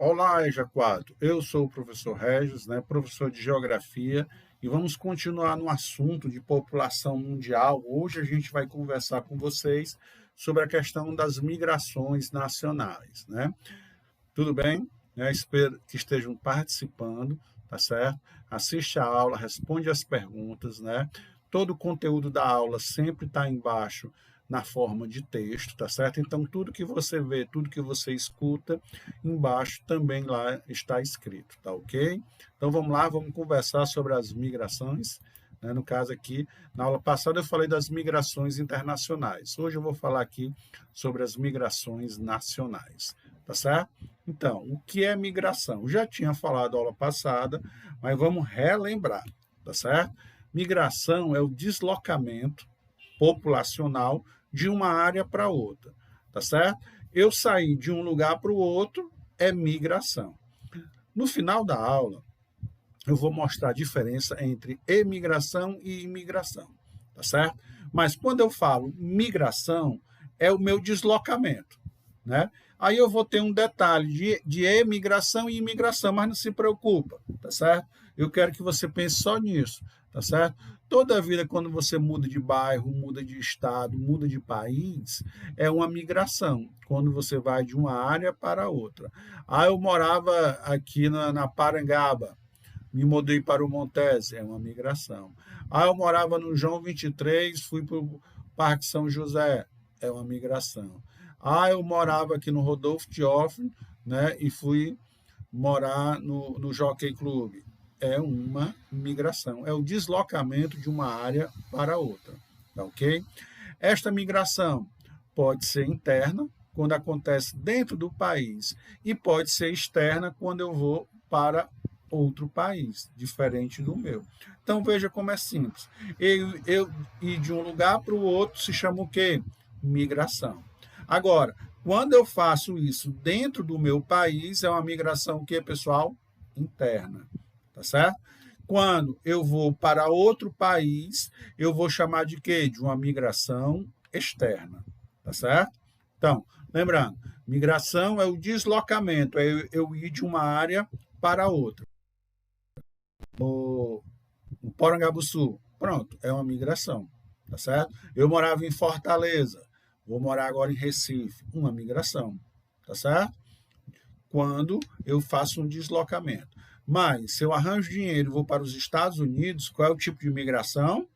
Olá, EJA4. Eu sou o professor Regis, professor de Geografia, e vamos continuar no assunto de população mundial. Hoje a gente vai conversar com vocês sobre a questão das migrações nacionais, Tudo bem? Espero que estejam participando, tá certo? Assiste a aula, responde as perguntas, Todo o conteúdo da aula sempre está embaixo na forma de texto, tá certo? Então, tudo que você vê, tudo que você escuta, embaixo também lá está escrito, tá ok? Então, vamos lá, vamos conversar sobre as migrações. No caso aqui, na aula passada eu falei das migrações internacionais. Hoje eu vou falar aqui sobre as migrações nacionais, tá certo? Então, o que é migração? Eu já tinha falado na aula passada, mas vamos relembrar, tá certo? Migração é o deslocamento populacional de uma área para outra, tá certo? Eu sair de um lugar para o outro é migração. No final da aula, eu vou mostrar a diferença entre emigração e imigração, tá certo? Mas quando eu falo migração, é o meu deslocamento, Aí eu vou ter um detalhe de emigração e imigração, mas não se preocupa, tá certo? Eu quero que você pense só nisso, tá certo? Toda a vida, quando você muda de bairro, muda de estado, muda de país, é uma migração, quando você vai de uma área para outra. Eu morava aqui na Parangaba, me mudei para o Montese, é uma migração. Eu morava no João 23, fui para o Parque São José, é uma migração. Eu morava aqui no Rodolfo Teófilo, e fui morar no Jockey Club. É uma migração, é o deslocamento de uma área para outra, tá ok? Esta migração pode ser interna, quando acontece dentro do país, e pode ser externa, quando eu vou para outro país, diferente do meu. Então, veja como é simples. Eu ir de um lugar para o outro se chama o quê? Migração. Agora, quando eu faço isso dentro do meu país, é uma migração o quê, pessoal? Interna, tá certo? Quando eu vou para outro país, eu vou chamar de quê? De uma migração externa, tá certo? Então, lembrando, migração é o deslocamento, é eu ir de uma área para outra. O Porangabuçu, pronto, é uma migração, tá certo? Eu morava em Fortaleza, vou morar agora em Recife, uma migração, tá certo? Quando eu faço um deslocamento. Mas, se eu arranjo dinheiro e vou para os Estados Unidos, qual é o tipo de migração?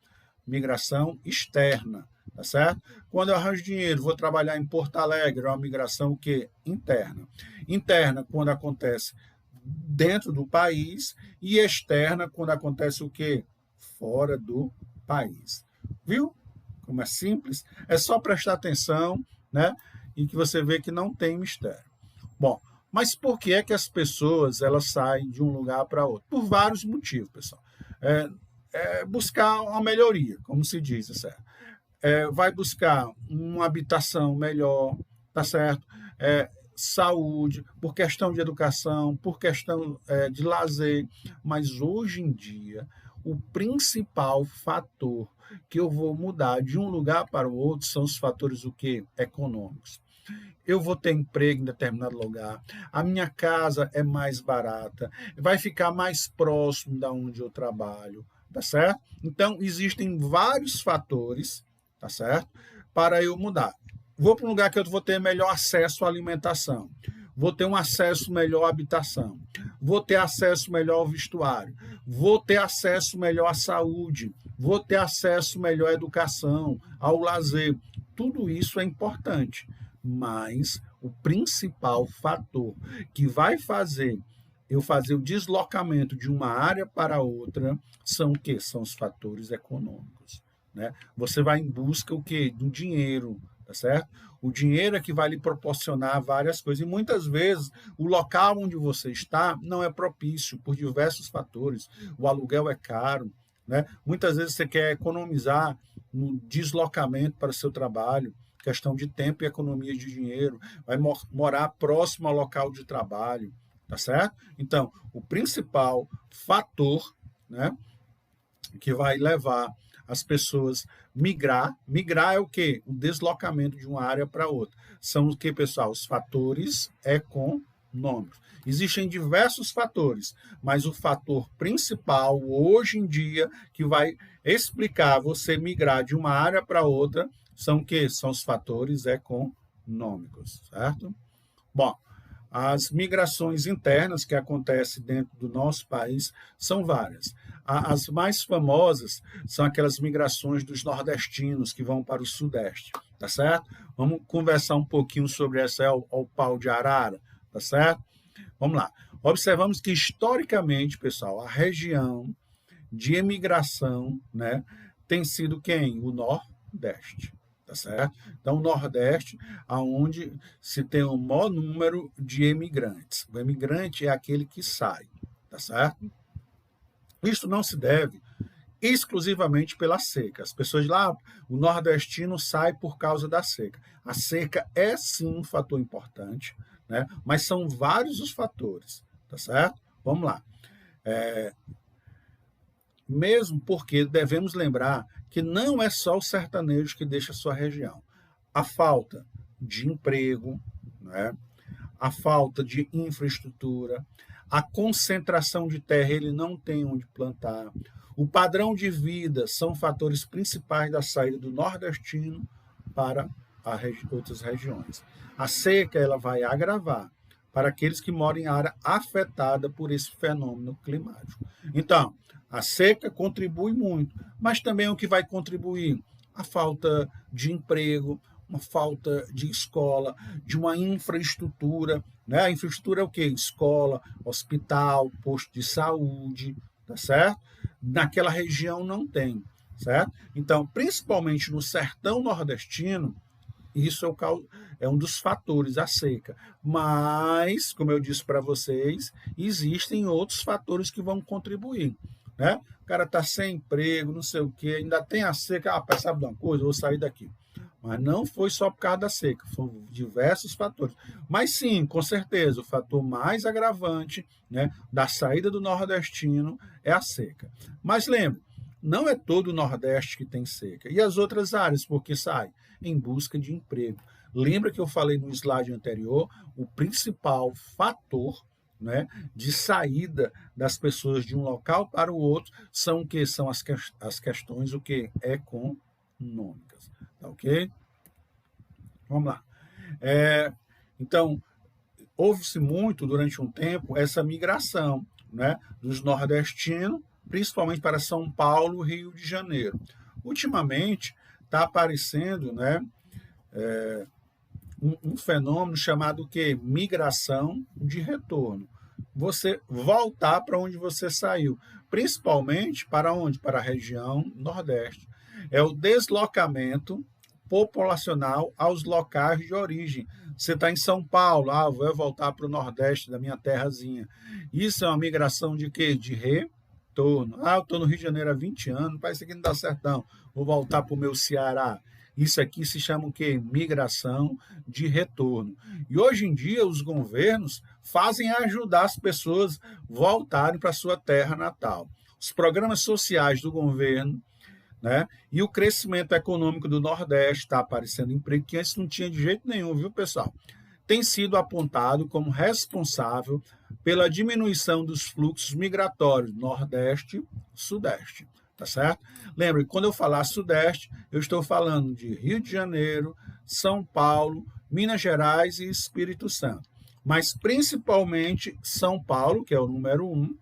Migração externa, tá certo? Quando eu arranjo dinheiro, vou trabalhar em Porto Alegre, é uma migração o quê? Interna. Interna, quando acontece dentro do país, e externa, quando acontece o quê? Fora do país. Viu? Como é simples? É só prestar atenção, e que você vê que não tem mistério. Bom, mas por que é que as pessoas elas saem de um lugar para outro? Por vários motivos, pessoal. Buscar uma melhoria, como se diz, certo? Vai buscar uma habitação melhor, tá certo? Saúde, por questão de educação, por questão de lazer. Mas hoje em dia, o principal fator que eu vou mudar de um lugar para o outro são os fatores o quê? Econômicos. Eu vou ter emprego em determinado lugar, a minha casa é mais barata, vai ficar mais próximo da onde eu trabalho, tá certo? Então, existem vários fatores, tá certo? Para eu mudar. Vou para um lugar que eu vou ter melhor acesso à alimentação, vou ter um acesso melhor à habitação, vou ter acesso melhor ao vestuário, vou ter acesso melhor à saúde, vou ter acesso melhor à educação, ao lazer. Tudo isso é importante. Mas o principal fator que vai fazer eu fazer o deslocamento de uma área para outra são o quê? São os fatores econômicos, Você vai em busca o quê? Do dinheiro, tá certo? O dinheiro é que vai lhe proporcionar várias coisas. E muitas vezes o local onde você está não é propício por diversos fatores. O aluguel é caro, Muitas vezes você quer economizar no deslocamento para o seu trabalho, questão de tempo e economia de dinheiro, vai morar próximo ao local de trabalho, tá certo? Então, o principal fator, que vai levar as pessoas migrar é o quê? O deslocamento de uma área para outra. São o que, pessoal? Os fatores econômicos. Existem diversos fatores, mas o fator principal hoje em dia que vai explicar você migrar de uma área para outra são o quê? São os fatores econômicos, certo? Bom, as migrações internas que acontecem dentro do nosso país são várias. As mais famosas são aquelas migrações dos nordestinos que vão para o sudeste, tá certo? Vamos conversar um pouquinho sobre essa ao pau de arara, tá certo? Vamos lá. Observamos que historicamente, pessoal, a região de emigração, né, tem sido quem? O Nordeste. Tá certo? Então, o Nordeste, aonde se tem o maior número de emigrantes. O emigrante é aquele que sai, tá certo? Isto não se deve exclusivamente pela seca. As pessoas de lá, o nordestino sai por causa da seca. A seca é sim um fator importante, né? Mas são vários os fatores, tá certo? Vamos lá. Mesmo porque devemos lembrar que não é só o sertanejo que deixa a sua região. A falta de emprego, né? A falta de infraestrutura, a concentração de terra, ele não tem onde plantar. O padrão de vida são fatores principais da saída do nordestino para outras regiões. A seca ela vai agravar para aqueles que moram em área afetada por esse fenômeno climático. Então, a seca contribui muito, mas também o que vai contribuir? A falta de emprego, uma falta de escola, de uma infraestrutura, né? A infraestrutura é o quê? Escola, hospital, posto de saúde, tá certo? Naquela região não tem, certo? Então, principalmente no sertão nordestino, isso é um dos fatores, a seca. Mas, como eu disse para vocês, existem outros fatores que vão contribuir, né? O cara está sem emprego, não sei o quê, ainda tem a seca, sabe de uma coisa, eu vou sair daqui. Mas não foi só por causa da seca, foram diversos fatores. Mas sim, com certeza, o fator mais agravante, né, da saída do nordestino é a seca. Mas lembre, não é todo o Nordeste que tem seca. E as outras áreas, porque sai? Em busca de emprego. Lembra que eu falei no slide anterior, o principal fator, né, de saída das pessoas de um local para o outro são o que? São as questões o que? Econômicas. Tá ok? Vamos lá. Então, houve-se muito durante um tempo essa migração, né, dos nordestinos, principalmente para São Paulo, Rio de Janeiro. Ultimamente está aparecendo, né, um fenômeno chamado o quê? Migração de retorno. Você voltar para onde você saiu, principalmente para onde? Para a região Nordeste. É o deslocamento populacional aos locais de origem. Você está em São Paulo, vou voltar para o Nordeste da minha terrazinha. Isso é uma migração de quê? De retorno. Eu estou no Rio de Janeiro há 20 anos, parece que não dá certo não. Vou voltar para o meu Ceará. Isso aqui se chama o quê? Migração de retorno. E hoje em dia os governos fazem ajudar as pessoas voltarem para a sua terra natal. Os programas sociais do governo, né, e o crescimento econômico do Nordeste, está aparecendo emprego que antes não tinha de jeito nenhum, viu, pessoal? Tem sido apontado como responsável pela diminuição dos fluxos migratórios Nordeste-Sudeste. Tá certo? Lembre, quando eu falar Sudeste, eu estou falando de Rio de Janeiro, São Paulo, Minas Gerais e Espírito Santo. Mas principalmente São Paulo, que é o número 1.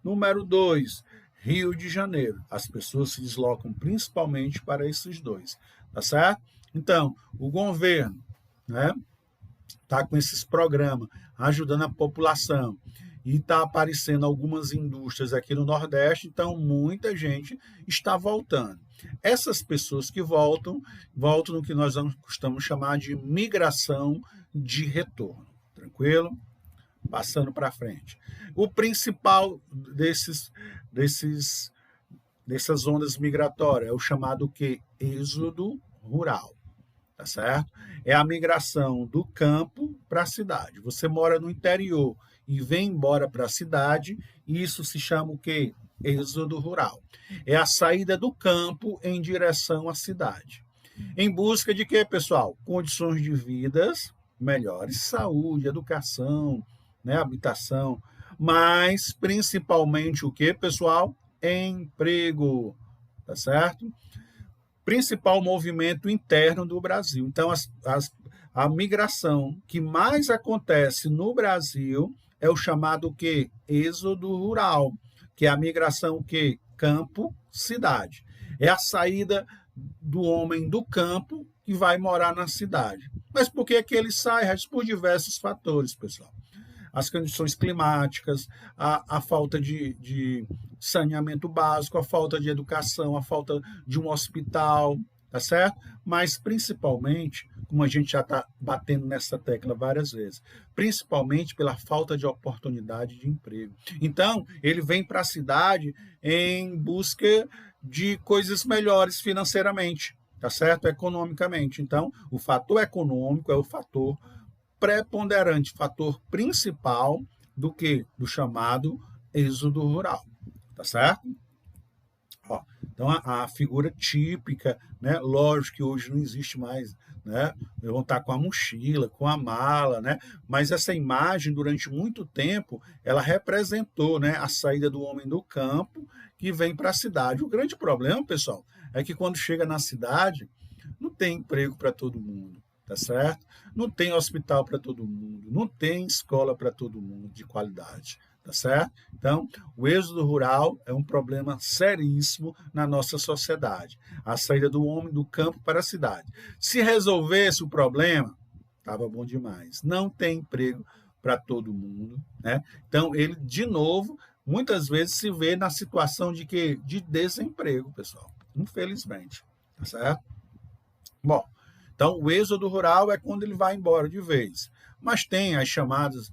Número 2, Rio de Janeiro. As pessoas se deslocam principalmente para esses dois. Tá certo? Então, o governo, né, está com esses programas ajudando a população. E está aparecendo algumas indústrias aqui no Nordeste, então muita gente está voltando. Essas pessoas que voltam no que nós costumamos chamar de migração de retorno. Tranquilo? Passando para frente. O principal dessas ondas migratórias é o chamado que? Êxodo rural. Tá certo? É a migração do campo para a cidade. Você mora no interior e vem embora para a cidade, e isso se chama o quê? Êxodo rural. É a saída do campo em direção à cidade. Em busca de quê, pessoal? Condições de vidas melhores, saúde, educação, né? Habitação, mas principalmente o que, pessoal? Emprego, tá certo? Principal movimento interno do Brasil. Então, a migração que mais acontece no Brasil é o chamado que êxodo rural, que é a migração que campo-cidade. É a saída do homem do campo que vai morar na cidade. Mas por que ele sai? Por diversos fatores, pessoal. As condições climáticas, a falta de saneamento básico, a falta de educação, a falta de um hospital, tá certo? Mas principalmente, como a gente já está batendo nessa tecla várias vezes, principalmente pela falta de oportunidade de emprego. Então, ele vem para a cidade em busca de coisas melhores financeiramente, tá certo? Economicamente. Então, o fator econômico é o fator preponderante, fator principal do que? Do chamado êxodo rural, tá certo? Ó, então, a figura típica, né? Lógico que hoje não existe mais, né? Vão estar com a mochila, com a mala, né? Mas essa imagem, durante muito tempo, ela representou, né, a saída do homem do campo que vem para a cidade. O grande problema, pessoal, é que quando chega na cidade, não tem emprego para todo mundo, tá certo? Não tem hospital para todo mundo, não tem escola para todo mundo de qualidade, tá certo? Então, o êxodo rural é um problema seríssimo na nossa sociedade. A saída do homem do campo para a cidade. Se resolvesse o problema, estava bom demais. Não tem emprego para todo mundo, né? Então, ele, de novo, muitas vezes se vê na situação de quê? De desemprego, pessoal. Infelizmente, tá certo? Bom, então o êxodo rural é quando ele vai embora de vez. Mas tem os chamados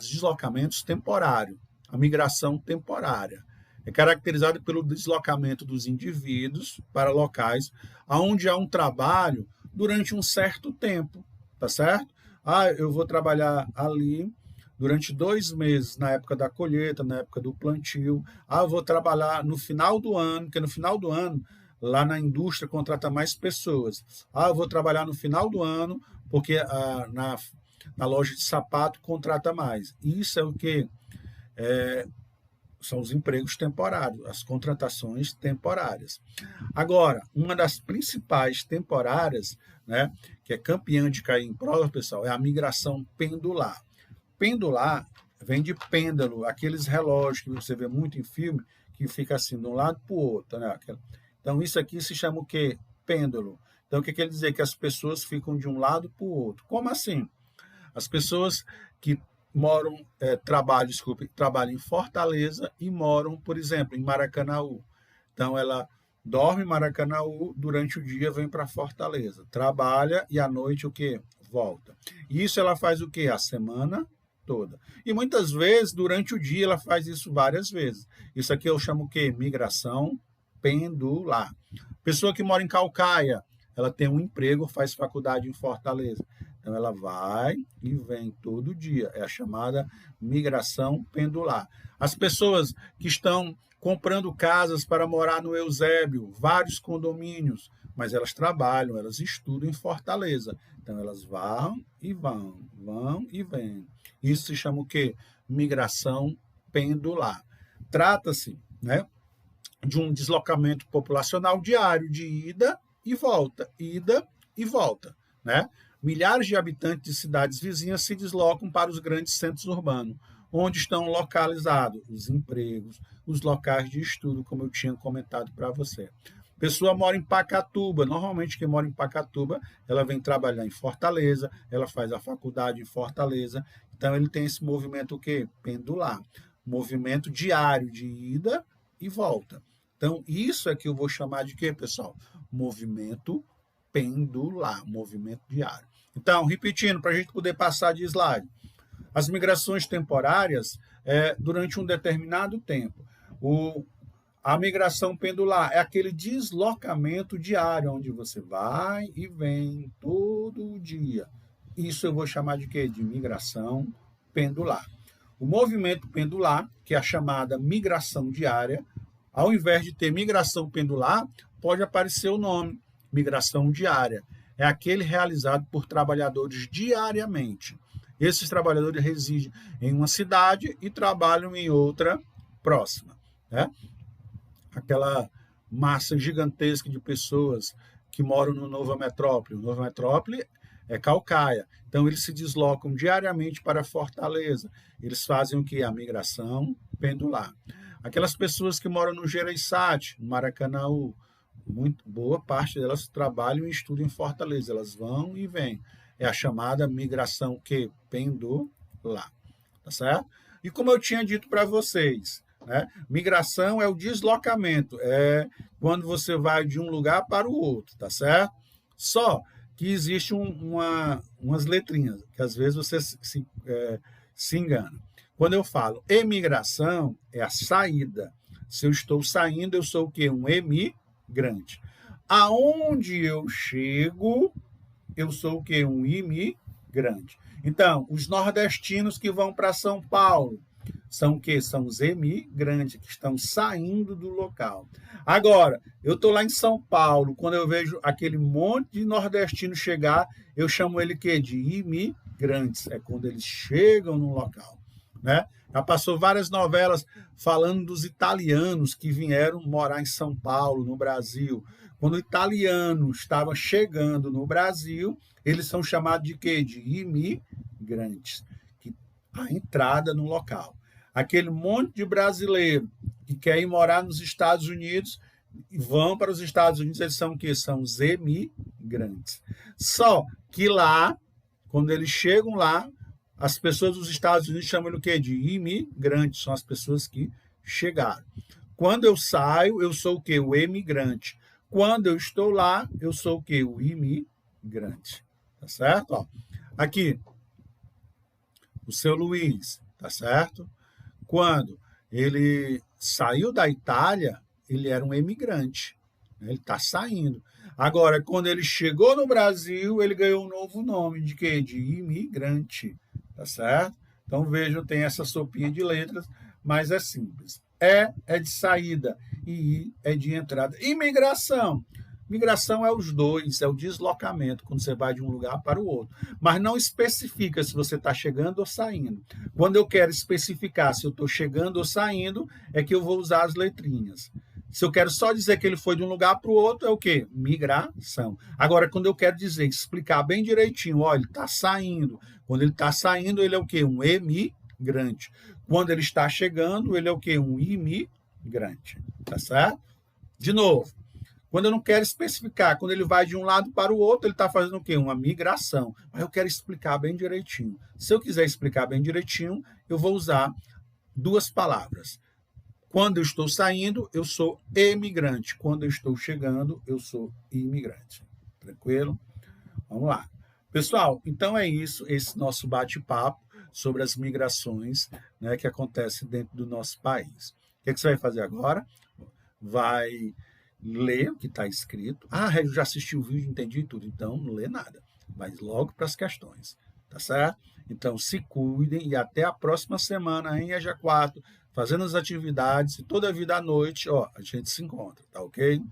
deslocamentos temporários, a migração temporária. É caracterizada pelo deslocamento dos indivíduos para locais onde há um trabalho durante um certo tempo, tá certo? Eu vou trabalhar ali durante 2 meses, na época da colheita, na época do plantio. Eu vou trabalhar no final do ano, porque no final do ano, lá na indústria, contrata mais pessoas. Eu vou trabalhar no final do ano, porque na loja de sapato contrata mais. Isso é o que? São os empregos temporários, as contratações temporárias. Agora, uma das principais temporárias, né, que é campeã de cair em prova, pessoal, é a migração pendular. Pendular vem de pêndulo, aqueles relógios que você vê muito em filme, que fica assim, de um lado para o outro, né? Então, isso aqui se chama o quê? Pêndulo. Então, o que quer dizer? Que as pessoas ficam de um lado para o outro. Como assim? As pessoas que trabalham em Fortaleza e moram, por exemplo, em Maracanaú. Então, ela dorme em Maracanaú, durante o dia vem para Fortaleza. Trabalha e à noite o quê? Volta. E isso ela faz o quê? A semana toda. E muitas vezes, durante o dia, ela faz isso várias vezes. Isso aqui eu chamo o quê? Migração pendular. Pessoa que mora em Caucaia, ela tem um emprego, faz faculdade em Fortaleza. Então, ela vai e vem todo dia. É a chamada migração pendular. As pessoas que estão comprando casas para morar no Eusébio, vários condomínios, mas elas trabalham, elas estudam em Fortaleza. Então, elas vão e vêm. Isso se chama o quê? Migração pendular. Trata-se, né, de um deslocamento populacional diário, de ida e volta, né? Milhares de habitantes de cidades vizinhas se deslocam para os grandes centros urbanos, onde estão localizados os empregos, os locais de estudo, como eu tinha comentado para você. Pessoa mora em Pacatuba, normalmente quem mora em Pacatuba, ela vem trabalhar em Fortaleza, ela faz a faculdade em Fortaleza, então ele tem esse movimento o quê? Pendular, movimento diário de ida e volta. Então, isso é que eu vou chamar de quê, pessoal? Movimento pendular, movimento diário. Então, repetindo, para a gente poder passar de slide. As migrações temporárias durante um determinado tempo. A migração pendular é aquele deslocamento diário, onde você vai e vem todo dia. Isso eu vou chamar de quê? De migração pendular. O movimento pendular, que é a chamada migração diária, ao invés de ter migração pendular, pode aparecer o nome, migração diária. É aquele realizado por trabalhadores diariamente. Esses trabalhadores residem em uma cidade e trabalham em outra próxima, né? Aquela massa gigantesca de pessoas que moram no Nova Metrópole. Nova Metrópole é Calcaia. Então, eles se deslocam diariamente para Fortaleza. Eles fazem o quê? A migração pendular. Aquelas pessoas que moram no Gereissati, no Maracanaú, muito boa parte delas trabalham e estudam em Fortaleza. Elas vão e vêm. É a chamada migração que pendular. Tá certo? E como eu tinha dito para vocês, né? Migração é o deslocamento, é quando você vai de um lugar para o outro, tá certo? Só que existe umas letrinhas, que às vezes você se engana. Quando eu falo emigração, é a saída. Se eu estou saindo, eu sou o quê? Um emigrante. Aonde eu chego, eu sou o quê? Um imigrante. Então, os nordestinos que vão para São Paulo, são o quê? São os emigrantes que estão saindo do local. Agora, eu estou lá em São Paulo, quando eu vejo aquele monte de nordestinos chegar, eu chamo ele quê? De imigrantes. É quando eles chegam no local, né? Já passou várias novelas falando dos italianos que vieram morar em São Paulo, no Brasil. Quando o italiano estava chegando no Brasil, eles são chamados de quê? De imigrantes. A entrada no local. Aquele monte de brasileiro que quer ir morar nos Estados Unidos e vão para os Estados Unidos, eles são o quê? São os emigrantes. Só que lá, quando eles chegam lá, as pessoas dos Estados Unidos chamam o quê? De imigrantes, são as pessoas que chegaram. Quando eu saio, eu sou o quê? O emigrante. Quando eu estou lá, eu sou o quê? O imigrante. Tá certo? Ó, aqui, o seu Luiz, tá certo? Quando ele saiu da Itália, ele era um emigrante, né? Ele está saindo. Agora, quando ele chegou no Brasil, ele ganhou um novo nome, de quê? De imigrante, tá certo? Então, vejam, tem essa sopinha de letras, mas é simples. É de saída e I é de entrada. Imigração. Migração é os dois, é o deslocamento, quando você vai de um lugar para o outro. Mas não especifica se você está chegando ou saindo. Quando eu quero especificar se eu estou chegando ou saindo, é que eu vou usar as letrinhas. Se eu quero só dizer que ele foi de um lugar para o outro, é o quê? Migração. Agora, quando eu quero dizer, explicar bem direitinho, ó, ele está saindo. Quando ele está saindo, ele é o quê? Um emigrante. Quando ele está chegando, ele é o quê? Um imigrante. Tá certo? De novo. Quando eu não quero especificar, quando ele vai de um lado para o outro, ele está fazendo o quê? Uma migração. Mas eu quero explicar bem direitinho. Se eu quiser explicar bem direitinho, eu vou usar duas palavras. Quando eu estou saindo, eu sou emigrante. Quando eu estou chegando, eu sou imigrante. Tranquilo? Vamos lá. Pessoal, então é isso, esse nosso bate-papo sobre as migrações, né, que acontecem dentro do nosso país. O que você vai fazer agora? Vai ler o que está escrito. Ah, eu já assisti o vídeo, entendi tudo. Então, não lê nada. Vai logo para as questões. Tá certo? Então, se cuidem e até a próxima semana em EJA 4, fazendo as atividades e toda a vida à noite, ó, a gente se encontra, tá ok?